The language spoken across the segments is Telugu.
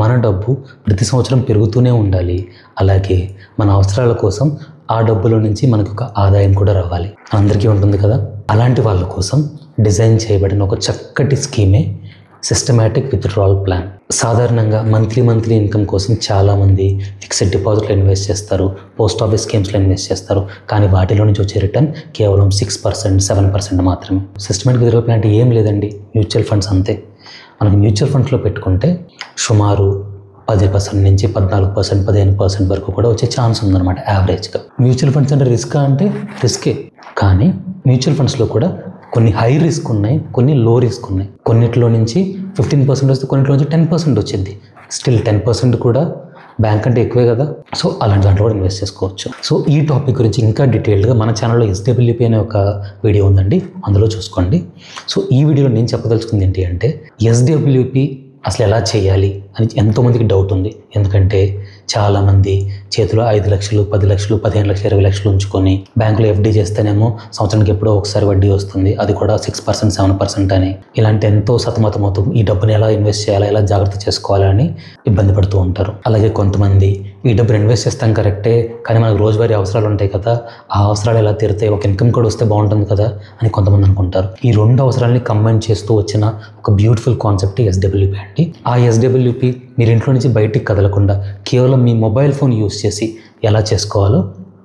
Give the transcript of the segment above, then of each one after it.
మన డబ్బు ప్రతి సంవత్సరం పెరుగుతూనే ఉండాలి. అలాగే మన అవసరాల కోసం ఆ డబ్బులో నుంచి మనకు ఒక ఆదాయం కూడా రావాలి. అందరికీ ఉంటుంది కదా. అలాంటి వాళ్ళ కోసం డిజైన్ చేయబడిన ఒక చక్కటి స్కీమే సిస్టమాటిక్ విత్డ్రావల్ ప్లాన్. సాధారణంగా మంత్లీ ఇన్కమ్ కోసం చాలామంది ఫిక్స్డ్ డిపాజిట్లో ఇన్వెస్ట్ చేస్తారు, పోస్ట్ ఆఫీస్ స్కీమ్స్లో ఇన్వెస్ట్ చేస్తారు. కానీ వాటిలో నుంచి వచ్చే రిటర్న్ కేవలం 6%, 7% మాత్రమే. సిస్టమాటిక్ విత్డ్రావల్ ప్లాన్ అంటే ఏం లేదండి, మ్యూచువల్ ఫండ్స్ అంతే. మనకి మ్యూచువల్ ఫండ్స్లో పెట్టుకుంటే సుమారు 10% నుంచి 14%, 15% వరకు కూడా వచ్చే ఛాన్స్ ఉందన్నమాట యావరేజ్గా. మ్యూచువల్ ఫండ్స్ అంటే రిస్కా అంటే రిస్కే. కానీ మ్యూచువల్ ఫండ్స్లో కూడా కొన్ని హై రిస్క్ ఉన్నాయి, కొన్ని లో రిస్క్ ఉన్నాయి. కొన్నిట్లో నుంచి 15% వస్తే కొన్నిట్లో నుంచి 10% వచ్చింది. స్టిల్ 10% కూడా బ్యాంక్ అంటే ఎక్కువే కదా. సో అలాంటి దాంట్లో కూడా ఇన్వెస్ట్ చేసుకోవచ్చు. సో ఈ టాపిక్ గురించి ఇంకా డీటెయిల్డ్గా మన ఛానల్లో SWP అనే ఒక వీడియో ఉందండి, అందులో చూసుకోండి. సో ఈ వీడియోలో నేను చెప్పదలుచుకుంది ఏంటి అంటే SWP అసలు ఎలా చేయాలి అని ఎంతోమందికి డౌట్ ఉంది. ఎందుకంటే చాలామంది చేతిలో 5 లక్షలు, 10 లక్షలు, 15 లక్షలు, 20 లక్షలు ఉంచుకొని బ్యాంకులో FD చేస్తేనేమో సంవత్సరానికి ఎప్పుడో ఒకసారి వడ్డీ వస్తుంది, అది కూడా 6%, 7% అని. ఇలాంటి ఎంతో సతమతమవుతూ ఈ డబ్బుని ఎలా ఇన్వెస్ట్ చేయాలా, ఎలా జాగ్రత్త చేసుకోవాలని ఇబ్బంది పడుతూ ఉంటారు. అలాగే కొంతమంది ఈ డబ్బుని ఇన్వెస్ట్ చేస్తాం కరెక్టే, కానీ మనకు రోజువారీ అవసరాలు ఉంటాయి కదా, ఆ అవసరాలు ఎలా తీరుతాయి, ఒక ఇన్కమ్ కూడా వస్తే బాగుంటుంది కదా అని కొంతమంది అనుకుంటారు. ఈ రెండు అవసరాలని కంబైన్ చేస్తూ వచ్చిన ఒక బ్యూటిఫుల్ కాన్సెప్ట్ SWP అండి. ఆ SWP మీరు ఇంట్లో నుంచి బయటికి కదలకుండా కేవలం మీ మొబైల్ ఫోన్ యూస్ చేసి ఎలా చేసుకోవాలో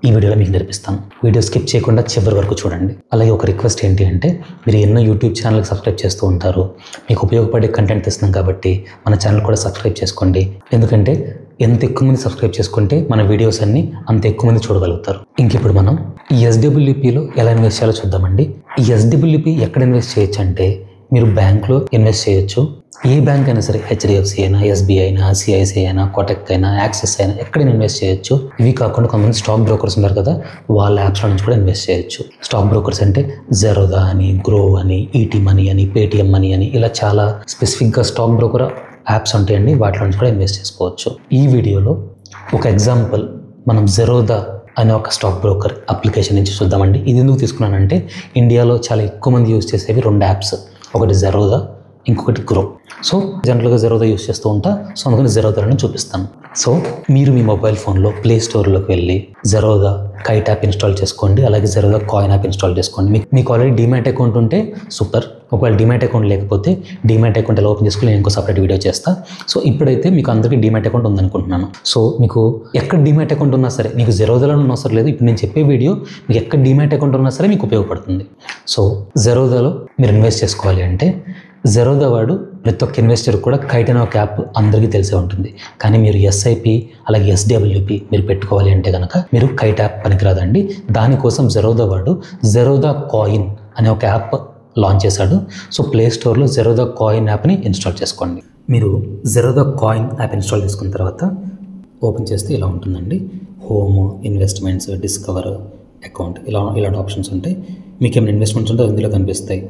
ఈ వీడియోలో మీకు నేర్పిస్తాను. వీడియో స్కిప్ చేయకుండా చివరి వరకు చూడండి. అలాగే ఒక రిక్వెస్ట్ ఏంటి అంటే మీరు ఎన్నో యూట్యూబ్ ఛానల్కి సబ్స్క్రైబ్ చేస్తూ ఉంటారు, మీకు ఉపయోగపడే కంటెంట్ తెస్తున్నాం కాబట్టి మన ఛానల్ కూడా సబ్స్క్రైబ్ చేసుకోండి. ఎందుకంటే ఎంత ఎక్కువ మంది సబ్స్క్రైబ్ చేసుకుంటే మన వీడియోస్ అన్నీ అంత ఎక్కువ మంది చూడగలుగుతారు. ఇంక ఇప్పుడు మనం ఈ SWPలో ఎలా ఇన్వెస్ట్ చేయాలో చూద్దామండి. ఈ SWP ఎక్కడ ఇన్వెస్ట్ చేయొచ్చు అంటే మీరు బ్యాంక్లో ఇన్వెస్ట్ చేయొచ్చు. ఏ బ్యాంక్ అయినా సరే, HDFC అయినా, SBI అయినా, CICI అయినా, కోటక్ అయినా, యాక్సిస్ అయినా, ఎక్కడైనా ఇన్వెస్ట్ చేయొచ్చు. ఇవి కాకుండా కొంతమంది స్టాక్ బ్రోకర్స్ ఉన్నారు కదా, వాళ్ళ యాప్స్లో నుంచి కూడా ఇన్వెస్ట్ చేయొచ్చు. స్టాక్ బ్రోకర్స్ అంటే జెరోదా అని, గ్రో అని, ఈటీ మనీ అని, పేటిఎం మనీ అని, ఇలా చాలా స్పెసిఫిక్గా స్టాక్ బ్రోకర్ యాప్స్ ఉంటాయండి, వాటిలో నుంచి కూడా ఇన్వెస్ట్ చేసుకోవచ్చు. ఈ వీడియోలో ఒక ఎగ్జాంపుల్ మనం జెరోదా అనే ఒక స్టాక్ బ్రోకర్ అప్లికేషన్ నుంచి చూద్దామండి. ఇది ఎందుకు తీసుకున్నానంటే ఇండియాలో చాలా ఎక్కువ మంది యూజ్ చేసేవి 2 యాప్స్, ఒకటి జెరోదా, ఇంకొకటి గ్రో. సో జనరల్గా జెరోదా యూస్ చేస్తూ ఉంటా, సో అందుకని జెరోదాని చూపిస్తాను. సో మీరు మీ మొబైల్ ఫోన్లో ప్లే స్టోర్లోకి వెళ్ళి జెరోదా కైట్ యాప్ ఇన్స్టాల్ చేసుకోండి, అలాగే జెరోదా కాయిన్ యాప్ ఇన్స్టాల్ చేసుకోండి. మీకు ఆల్రెడీ డీమ్యాట్ అకౌంట్ ఉంటే సూపర్. ఒకవేళ డీమ్యాట్ అకౌంట్ లేకపోతే డీమ్యాట్ అకౌంట్ ఎలా ఓపెన్ చేసుకోవాలి నేను ఇంకో సపరేట్ వీడియో చేస్తా. సో ఇప్పుడైతే మీకు అందరికీ డీమ్యాట్ అకౌంట్ ఉందనుకుంటున్నాను. సో మీకు ఎక్కడ డీమ్యాట్ అకౌంట్ ఉన్నా సరే, మీకు జెరోదాలో ఉన్న అవసరం లేదు, ఇప్పుడు నేను చెప్పే వీడియో మీకు ఎక్కడ డీమ్యాట్ అకౌంట్ ఉన్నా సరే మీకు ఉపయోగపడుతుంది. సో జెరోదాలో మీరు ఇన్వెస్ట్ చేసుకోవాలి అంటే జెరోదా వాడు ప్రతి ఒక్క ఇన్వెస్టర్ కూడా కైట్ అనే ఒక యాప్ అందరికీ తెలిసే ఉంటుంది. కానీ మీరు SIP అలాగే SWP మీరు పెట్టుకోవాలి అంటే కనుక మీరు కైట్ యాప్ పనికిరాదండి. దానికోసం జెరోదా వాడు జెరోదా కాయిన్ అనే ఒక యాప్ లాంచ్ చేశాడు. సో ప్లే స్టోర్లో జెరోదా కాయిన్ యాప్ని ఇన్స్టాల్ చేసుకోండి. మీరు జెరోదా కాయిన్ యాప్ ఇన్స్టాల్ చేసుకున్న తర్వాత ఓపెన్ చేస్తే ఇలా ఉంటుందండి. హోమ్, ఇన్వెస్ట్మెంట్స్, డిస్కవర్, అకౌంట్, ఇలాంటి ఆప్షన్స్ ఉంటాయి. మీకు ఏమైనా ఇన్వెస్ట్మెంట్స్ ఉంటే ఇందులో కనిపిస్తాయి.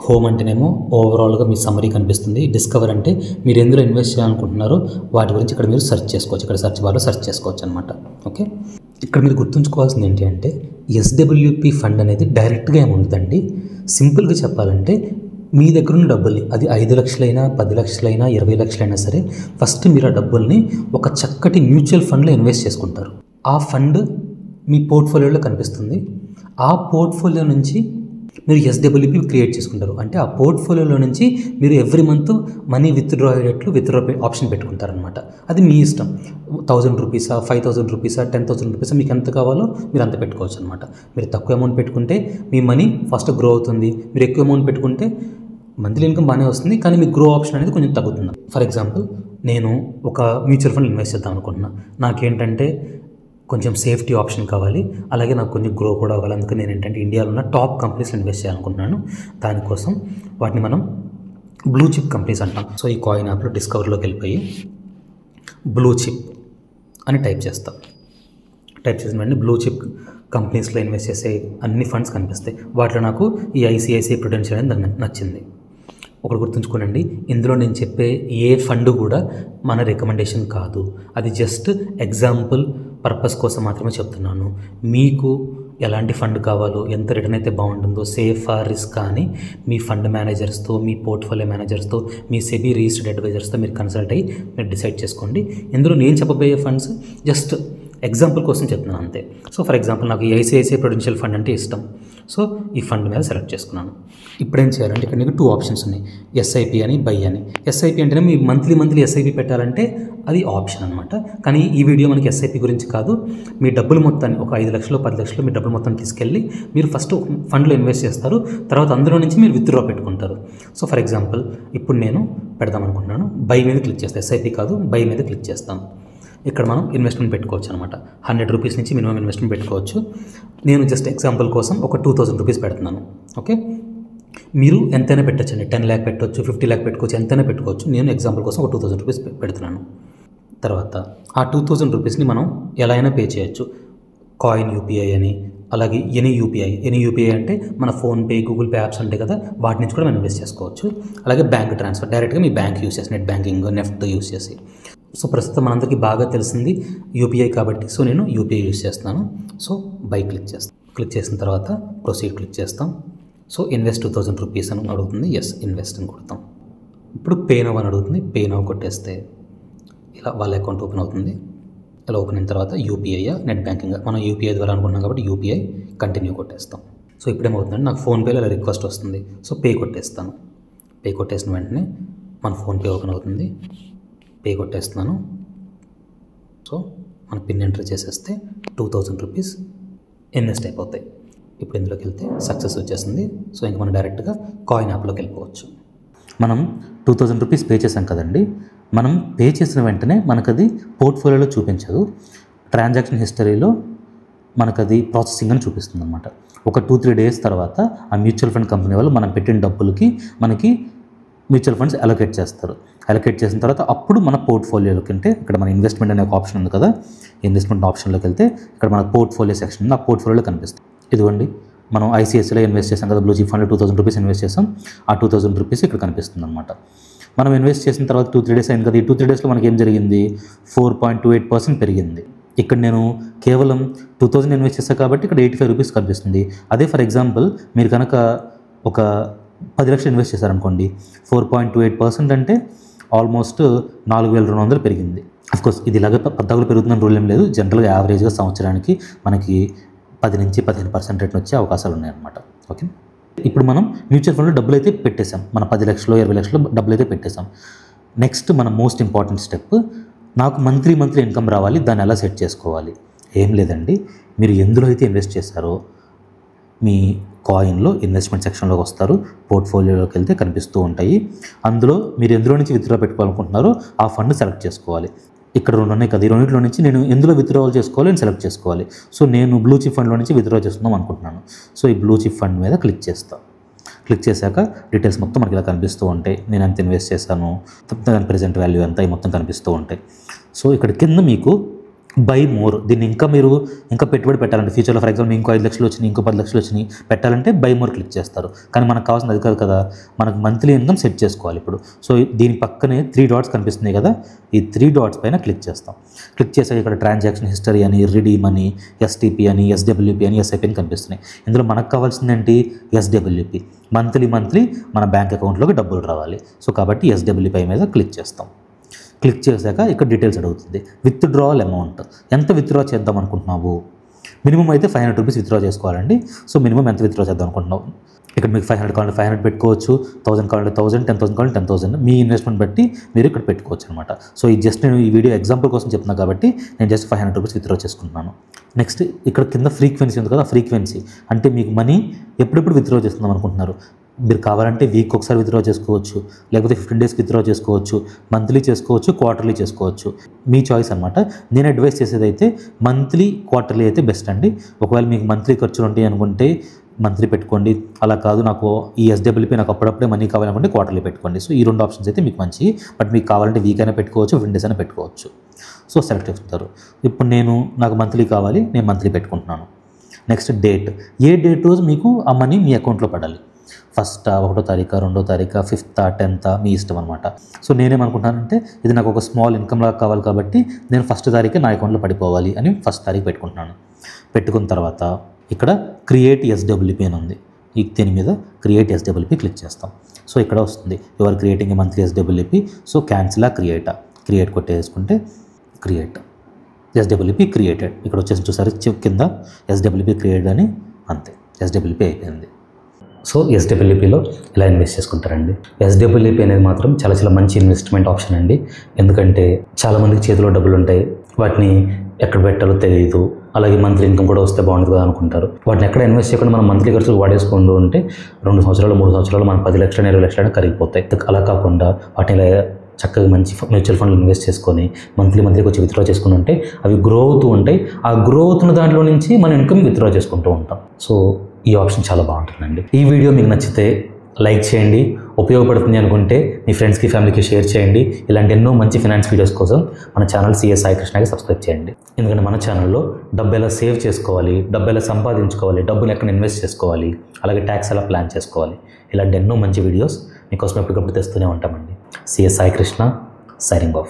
హోమ్ అంటేనేమో ఓవరాల్గా మీ సమ్మరీ కనిపిస్తుంది. డిస్కవర్ అంటే మీరు ఎందులో ఇన్వెస్ట్ చేయాలనుకుంటున్నారో వాటి గురించి ఇక్కడ మీరు సెర్చ్ చేసుకోవచ్చు, ఇక్కడ సెర్చ్ బార్లో సెర్చ్ చేసుకోవచ్చు అనమాట. ఓకే, ఇక్కడ మీరు గుర్తుంచుకోవాల్సింది ఏంటి అంటే SWP ఫండ్ అనేది డైరెక్ట్గా ఏమి ఉండదండి. సింపుల్గా చెప్పాలంటే మీ దగ్గర ఉన్న డబ్బుల్ని, అది 5 లక్షలైనా, 10 లక్షలైనా, 20 లక్షలైనా సరే, ఫస్ట్ మీరు ఆ డబ్బుల్ని ఒక చక్కటి మ్యూచువల్ ఫండ్లో ఇన్వెస్ట్ చేసుకుంటారు. ఆ ఫండ్ మీ పోర్ట్ఫోలియోలో కనిపిస్తుంది. ఆ పోర్ట్ఫోలియో నుంచి మీరు SWP క్రియేట్ చేసుకుంటారు. అంటే ఆ పోర్ట్ఫోలియోలో నుంచి మీరు ఎవ్రీ మంత్ మనీ విత్డ్రా అయ్యేటట్లు విత్డ్రా ఆప్షన్ పెట్టుకుంటారనమాట. అది మీ ఇష్టం. 1000 రూపీసా, 5000 రూపీసా, 10,000 రూపీసా, మీకు ఎంత కావాలో మీరు అంత పెట్టుకోవచ్చు అనమాట. మీరు తక్కువ అమౌంట్ పెట్టుకుంటే మీ మనీ ఫస్ట్ గ్రో అవుతుంది. మీరు ఎక్కువ అమౌంట్ పెట్టుకుంటే మంత్లీ ఇన్కమ్ బాగానే వస్తుంది, కానీ మీ గ్రో ఆప్షన్ అనేది కొంచెం తగ్గుతుంది. ఫర్ ఎగ్జాంపుల్ నేను ఒక మ్యూచువల్ ఫండ్ ఇన్వెస్ట్ చేద్దాం అనుకుంటున్నా. నాకేంటంటే కొంచెం సేఫ్టీ ఆప్షన్ కావాలి, అలాగే నాకు కొంచెం గ్రో కూడా అవ్వాలి. అందుకని నేను ఏంటంటే ఇండియాలో ఉన్న టాప్ కంపెనీస్లో ఇన్వెస్ట్ చేయాలనుకుంటున్నాను. దానికోసం వాటిని మనం బ్లూ చిప్ కంపెనీస్ అంటాం. సో ఈ కాయిన్ యాప్లో డిస్కవర్లోకి వెళ్ళిపోయి బ్లూ చిప్ అని టైప్ చేస్తాం. టైప్ చేసిన వెంటనే బ్లూ చిప్ కంపెనీస్లో ఇన్వెస్ట్ చేసే అన్ని ఫండ్స్ కనిపిస్తాయి. వాటిలో నాకు ఈ ICICI ప్రుడెన్షియల్ అనేది నచ్చింది. ఒకటి గుర్తుంచుకోనండి, ఇందులో నేను చెప్పే ఏ ఫండ్ కూడా మన రికమెండేషన్ కాదు, అది జస్ట్ ఎగ్జాంపుల్ పర్పస్ కోసం మాత్రమే చెప్తున్నాను. మీకు ఎలాంటి ఫండ్ కావాలో, ఎంత రిటర్న్ అయితే బాగుంటుందో, సేఫ్ ఆర్ రిస్క్ అని మీ ఫండ్ మేనేజర్స్తో, మీ పోర్ట్ఫోలియో మేనేజర్స్తో, మీ సెబీ రిజిస్టర్డ్ అడ్వైజర్స్తో మీరు కన్సల్ట్ అయ్యి మీరు డిసైడ్ చేసుకోండి. ఇందులో నేను చెప్పబోయే ఫండ్స్ జస్ట్ ఎగ్జాంపుల్ కోసం చెప్తున్నాను అంతే. సో ఫర్ ఎగ్జాంపుల్ నాకు ఈ ఐసిఐసిఐ ప్రుడెన్షియల్ ఫండ్ అంటే ఇష్టం. సో ఈ ఫండ్ మీద సెలెక్ట్ చేసుకున్నాను. ఇప్పుడేం చేయాలంటే ఇక్కడ నీకు 2 ఆప్షన్స్ ఉన్నాయి, ఎస్ఐపి అని, బై అని. ఎస్ఐపి అంటేనే మీ మంత్లీ ఎస్ఐపి పెట్టాలంటే అది ఆప్షన్ అనమాట. కానీ ఈ వీడియో మనకి ఎస్ఐపి గురించి కాదు. మీ డబ్బులు మొత్తాన్ని ఒక 5 లక్షలు 10 లక్షలు మీ డబ్బులు మొత్తం తీసుకెళ్ళి మీరు ఫస్ట్ ఫండ్లో ఇన్వెస్ట్ చేస్తారు, తర్వాత అందులో నుంచి మీరు విత్డ్రా పెట్టుకుంటారు. సో ఫర్ ఎగ్జాంపుల్ ఇప్పుడు నేను పెడదాం అనుకుంటున్నాను. బై మీద క్లిక్ చేస్తాను, ఎస్ఐపి కాదు, బై మీద క్లిక్ చేస్తాను. ఇక్కడ మనం ఇన్వెస్ట్మెంట్ పెట్టుకోవచ్చు అనమాట. 100 రూపీస్ నుంచి మినిమం ఇన్వెస్ట్మెంట్ పెట్టుకోవచ్చు. నేను జస్ట్ ఎగ్జాంపుల్ కోసం ఒక 2000 రూపీస్ పెడుతున్నాను. ఓకే, మీరు ఎంతైనా పెట్టచ్చండి, 10 lakh పెట్టవచ్చు, 50 lakh పెట్టుకోవచ్చు, ఎంతైనా పెట్టుకోవచ్చు. నేను ఎగ్జాంపుల్ కోసం ఒక 2000 రూపీస్ పెడుతున్నాను. తర్వాత ఆ 2000 రూపీస్ని మనం ఎలా అయినా పే చేయొచ్చు. కాయిన్ యూపీఐ అని, అలాగే ఎనీ యూపీఐ అంటే మన ఫోన్పే, గూగుల్ పే యాప్స్ ఉంటాయి కదా, వాటి నుంచి కూడా మనం ఇన్వెస్ట్ చేసుకోవచ్చు. అలాగే బ్యాంక్ ట్రాన్స్ఫర్, డైరెక్ట్గా మీ బ్యాంక్ యూస్ చేసి, నెట్ బ్యాంకింగ్, నెఫ్ట్ యూస్ చేసి. సో ప్రస్తుతం మనందరికీ బాగా తెలిసింది యూపీఐ కాబట్టి సో నేను యూపీఐ యూస్ చేస్తున్నాను. సో బై క్లిక్ చేస్తాను. క్లిక్ చేసిన తర్వాత ప్రొసీడ్ క్లిక్ చేస్తాం. సో ఇన్వెస్ట్ 2000 రూపీస్ అని అడుగుతుంది, ఎస్ ఇన్వెస్ట్ అని కొడతాం. ఇప్పుడు పే నౌ అని అడుగుతుంది, పే నౌ కొట్టేస్తే ఇలా వాళ్ళ అకౌంట్ ఓపెన్ అవుతుంది. ఇలా ఓపెన్ అయిన తర్వాత యూపీఐ, నెట్ బ్యాంకింగ్, మనం యూపీఐ ద్వారా అనుకున్నాం కాబట్టి యూపీఐ కంటిన్యూ కొట్టేస్తాం. సో ఇప్పుడేమవుతుందంటే నాకు ఫోన్పేలో ఇలా రిక్వెస్ట్ వస్తుంది. సో పే కొట్టేస్తాను. పే కొట్టేసిన వెంటనే మన ఫోన్పే ఓపెన్ అవుతుంది. పే కొట్టేస్తున్నాను. సో మన పిన్ ఎంటర్ చేసేస్తే 2000 రూపీస్ ఇన్వెస్ట్ అయిపోతాయి. ఇప్పుడు ఇందులోకి వెళ్తే సక్సెస్ వచ్చేసింది. సో ఇంక మనం డైరెక్ట్గా కాయిన్ యాప్లోకి వెళ్ళిపోవచ్చు. మనం 2000 రూపీస్ పే చేసాం కదండి. మనం పే చేసిన వెంటనే మనకది పోర్ట్ఫోలియోలో చూపించదు, ట్రాన్సాక్షన్ హిస్టరీలో మనకది ప్రాసెసింగ్ అని చూపిస్తుంది అనమాట. ఒక 2-3 డేస్ తర్వాత ఆ మ్యూచువల్ ఫండ్ కంపెనీ వాళ్ళు మనం పెట్టిన డబ్బులకి మనకి మ్యూచువల్ ఫండ్స్ అలొకేట్ చేస్తారు. అలొకేట్ చేసిన తర్వాత అప్పుడు మన పోర్ట్ఫోలియోలోకి అంటే ఇక్కడ మన ఇన్వెస్ట్మెంట్ అనే ఒక ఆప్షన్ ఉంది కదా, ఇన్వెస్ట్మెంట్ ఆప్షన్లోకి వెళ్తే ఇక్కడ మన పోర్ట్ఫోలియో సెక్షన్ ఉంది. ఆ పోర్ట్ఫోలియోలో కనిపిస్తుంది. ఇదిగోండి మనం ఐసిఐసిఐలో ఇన్వెస్ట్ చేసాం కదా, బ్లూ చిప్ ఫండ్లో 2000 రూపీస్ ఇన్వెస్ట్ చేసాం. ఆ 2000 రూపీస్ ఇక్కడ కనిపిస్తుంది అనమాట. మనం ఇన్వెస్ట్ చేసిన తర్వాత 2-3 డేస్ అయింది కదా, ఈ 2-3 డేస్లో మనకి ఏం జరిగింది, 4.28% పెరిగింది. ఇక్కడ నేను కేవలం 2000 ఇన్వెస్ట్ చేశాను కాబట్టి ఇక్కడ 85 రూపీస్ కనిపిస్తుంది. అదే ఫర్ ఎగ్జాంపుల్ మీరు కనుక ఒక 10 లక్షలు ఇన్వెస్ట్ చేశారనుకోండి, 4.28% అంటే ఆల్మోస్ట్ 4200 పెరిగింది. అఫ్కోర్స్ ఇది ఇలాగ 14 పెరుగుతున్న రూల్ ఏం లేదు. జనరల్గా యావరేజ్గా సంవత్సరానికి మనకి 10 నుంచి 15% రేట్ వచ్చే అవకాశాలు ఉన్నాయన్నమాట. ఓకే, ఇప్పుడు మనం మ్యూచువల్ ఫండ్లో డబ్బులు అయితే పెట్టేసాం, మన 10 లక్షలు 20 లక్షలు డబ్బులు అయితే పెట్టేసాం. నెక్స్ట్ మన మోస్ట్ ఇంపార్టెంట్ స్టెప్, నాకు మంత్లీ ఇన్కమ్ రావాలి, దాన్ని ఎలా సెట్ చేసుకోవాలి. ఏం లేదండి, మీరు ఎందులో అయితే ఇన్వెస్ట్ చేశారో మీ కాయిన్లో ఇన్వెస్ట్మెంట్ సెక్షన్లోకి వస్తారు, పోర్ట్ఫోలియోలోకి వెళ్తే కనిపిస్తూ ఉంటాయి. అందులో మీరు ఎందులో నుంచి విత్డ్రా పెట్టుకోవాలనుకుంటున్నారో ఆ ఫండ్ సెలెక్ట్ చేసుకోవాలి. ఇక్కడ 2 ఉన్నాయి కదా, ఈ రెండింటిలో నుంచి నేను ఎందులో విత్డ్రావల్ చేసుకోవాలి అని సెలెక్ట్ చేసుకోవాలి. సో నేను బ్లూ చిప్ ఫండ్లో నుంచి విత్డ్రా చేస్తున్నాం అనుకుంటున్నాను. సో ఈ బ్లూ చిప్ ఫండ్ మీద క్లిక్ చేస్తాను. క్లిక్ చేశాక డీటెయిల్స్ మొత్తం మనకి ఇలా కనిపిస్తూ ఉంటాయి. నేను ఎంత ఇన్వెస్ట్ చేశాను, దాని ప్రెజెంట్ వాల్యూ ఎంత, ఈ మొత్తం కనిపిస్తూ ఉంటాయి. సో ఇక్కడ కింద మీకు బై మోర్, దీన్ని మీరు ఇంకా పెట్టుబడి పెట్టాలంటే ఫ్యూచర్లో ఫర్ ఎగ్జాంపుల్ ఇంకో 5 లక్షలు వచ్చినాయి, ఇంకో 10 లక్షలు వచ్చినాయి పెట్టాలంటే బై మోర్ క్లిక్ చేస్తారు. కానీ మనకు కావాల్సింది అది కాదు కదా, మనకు మంత్లీ ఇన్కమ్ సెట్ చేసుకోవాలి ఇప్పుడు. సో దీని పక్కనే 3 డాట్స్ కనిపిస్తున్నాయి కదా, ఈ 3 డాట్స్ పైన క్లిక్ చేస్తాం. క్లిక్ చేసాక ఇక్కడ ట్రాన్సాక్షన్ హిస్టరీ అని, రిడీమ్ అని, ఎస్టీపీ అని, ఎస్డబ్ల్యూపీ అని, ఎస్ఐపీ అని కనిపిస్తున్నాయి. ఇందులో మనకు కావాల్సింది ఏంటి, ఎస్డబ్ల్యూపీ. మంత్లీ మన బ్యాంక్ అకౌంట్లోకి డబ్బులు రావాలి. సో కాబట్టి ఎస్డబ్ల్యూపీ మీద క్లిక్ చేస్తాం. క్లిక్ చేశాక ఇక్కడ డీటెయిల్స్ అడుగుతుంది. విత్డ్రావల్ అమౌంట్, ఎంత విత్డ్రా చేద్దాం అనుకుంటున్నావు. మినిమం అయితే 500 రూపీస్ విత్డ్రా చేసుకోవాలండి. సో మినిమం ఎంత విత్డ్రా చేద్దాం అనుకుంటున్నావు. ఇక్కడ మీకు 500 కావాలంటే 500 పెట్టుకోవచ్చు, 1000 కావాలంటే 1000, 10,000 కావాలంటే 10,000. మీ ఇన్వెస్ట్మెంట్ బట్టి మీరు ఇక్కడ పెట్టుకోవచ్చు అనమాట. సో ఇది జస్ట్ నేను ఈ వీడియో ఎగ్జాంపుల్ కోసం చెప్తున్నాను కాబట్టి నేను జస్ట్ 500 రూపీస్ విత్డ్రా చేసుకుంటున్నాను. నెక్స్ట్ ఇక్కడ కింద ఫ్రీక్వెన్సీ ఉంది కదా, ఫ్రీక్వెన్సీ అంటే మీకు మనీ ఎప్పుడెప్పుడు విత్డ్రా చేస్తున్నాం అనుకుంటున్నారు. మీరు కావాలంటే వీక్ ఒకసారి విత్డ్రా చేసుకోవచ్చు, లేకపోతే 15 డేస్కి విత్డ్రా చేసుకోవచ్చు, మంత్లీ చేసుకోవచ్చు, క్వార్టర్లీ చేసుకోవచ్చు, మీ చాయిస్ అనమాట. నేను అడ్వైస్ చేసేది అయితే మంత్లీ క్వార్టర్లీ అయితే బెస్ట్ అండి. ఒకవేళ మీకు మంత్లీ ఖర్చులు ఉంటాయి అనుకుంటే మంత్లీ పెట్టుకోండి. అలా కాదు నాకు ఈ ఎస్డబ్ల్యూపీ నాకు అప్పుడప్పుడే మనీ కావాలనుకుంటే క్వార్టర్లీ పెట్టుకోండి. సో ఈ 2 ఆప్షన్స్ అయితే మీకు మంచి. బట్ మీకు కావాలంటే వీక్ అయినా పెట్టుకోవచ్చు, 15 డేస్ అయినా పెట్టుకోవచ్చు. సో సెలెక్ట్ చేసుకుంటారు. ఇప్పుడు నాకు మంత్లీ కావాలి, నేను మంత్లీ పెట్టుకుంటున్నాను. నెక్స్ట్ డేట్, ఏ డేట్ రోజు మీకు ఆ మనీ మీ అకౌంట్లో పడాలి. 1st, 1వ తారీఖు, 2వ తారీఖు, 5th, 10th మీ ఇష్టం అనమాట. సో నేనేమనుకుంటున్నానంటే ఇది నాకు ఒక స్మాల్ ఇన్కమ్ లాగా కావాలి కాబట్టి నేను 1st తారీఖే నా అకౌంట్లో పడిపోవాలి అని 1st తారీఖు పెట్టుకుంటున్నాను. పెట్టుకున్న తర్వాత ఇక్కడ క్రియేట్ ఎస్డబ్ల్యూపీ అని ఉంది. దీని మీద క్రియేట్ ఎస్డబ్ల్యూపీ క్లిక్ చేస్తాం. సో ఇక్కడ వస్తుంది your creating a monthly SWP. So cancel create కొట్టేసుకుంటే క్రియేట్ ఎస్డబ్ల్యూపీ క్రియేటెడ్. ఇక్కడ వచ్చేసి చూసారు కింద ఎస్డబ్ల్యూపీ క్రియేట్ అని, అంతే ఎస్డబ్ల్యూపీ అయిపోయింది. సో ఎస్డబ్ల్యూపీలో ఇలా ఇన్వెస్ట్ చేసుకుంటారండి. ఎస్డబ్ల్యూపీ అనేది మాత్రం చాలా మంచి ఇన్వెస్ట్మెంట్ ఆప్షన్ అండి. ఎందుకంటే చాలామందికి చేతిలో డబ్బులు ఉంటాయి, వాటిని ఎక్కడ పెట్టాలో తెలియదు, అలాగే మంత్లీ ఇన్కమ్ కూడా వస్తే బాగుంటుంది కదా అనుకుంటారు. వాటిని ఎక్కడ ఇన్వెస్ట్ చేయకుండా మనం మంత్లీ ఖర్చులు వాడేసుకుంటూ ఉంటే 2 సంవత్సరాలు 3 సంవత్సరాలు మనం 10 లక్షలు 20 లక్షలు కరిగిపోతాయి. అలా కాకుండా వాటిని చక్కగా మంచి మ్యూచువల్ ఫండ్లు ఇన్వెస్ట్ చేసుకొని మంత్లీకి వచ్చి విత్డ్రా చేసుకుని ఉంటే అవి గ్రో అవుతూ ఉంటాయి. ఆ గ్రో అవుతున్న దాంట్లో నుంచి మన ఇన్కమ్ విత్డ్రా చేసుకుంటూ ఉంటాం. సో ఈ ఆప్షన్ చాలా బాగుంటుందండి. ఈ వీడియో మీకు నచ్చితే లైక్ చేయండి, ఉపయోగపడుతుంది అనుకుంటే మీ ఫ్రెండ్స్కి ఫ్యామిలీకి షేర్ చేయండి. ఇలాంటి ఎన్నో మంచి ఫినాన్స్ వీడియోస్ కోసం మన ఛానల్ సిఎస్ సాయి కృష్ణకి సబ్స్క్రైబ్ చేయండి. ఎందుకంటే మన ఛానల్లో డబ్బు ఎలా సేవ్ చేసుకోవాలి, డబ్బు ఎలా సంపాదించుకోవాలి, డబ్బులు ఎక్కడ ఇన్వెస్ట్ చేసుకోవాలి, అలాగే ట్యాక్స్ ఎలా ప్లాన్ చేసుకోవాలి, ఇలాంటి ఎన్నో మంచి వీడియోస్ మీకోసం ఎప్పటికప్పుడు తెస్తూనే ఉంటామండి. CS Sai Krishna signing off.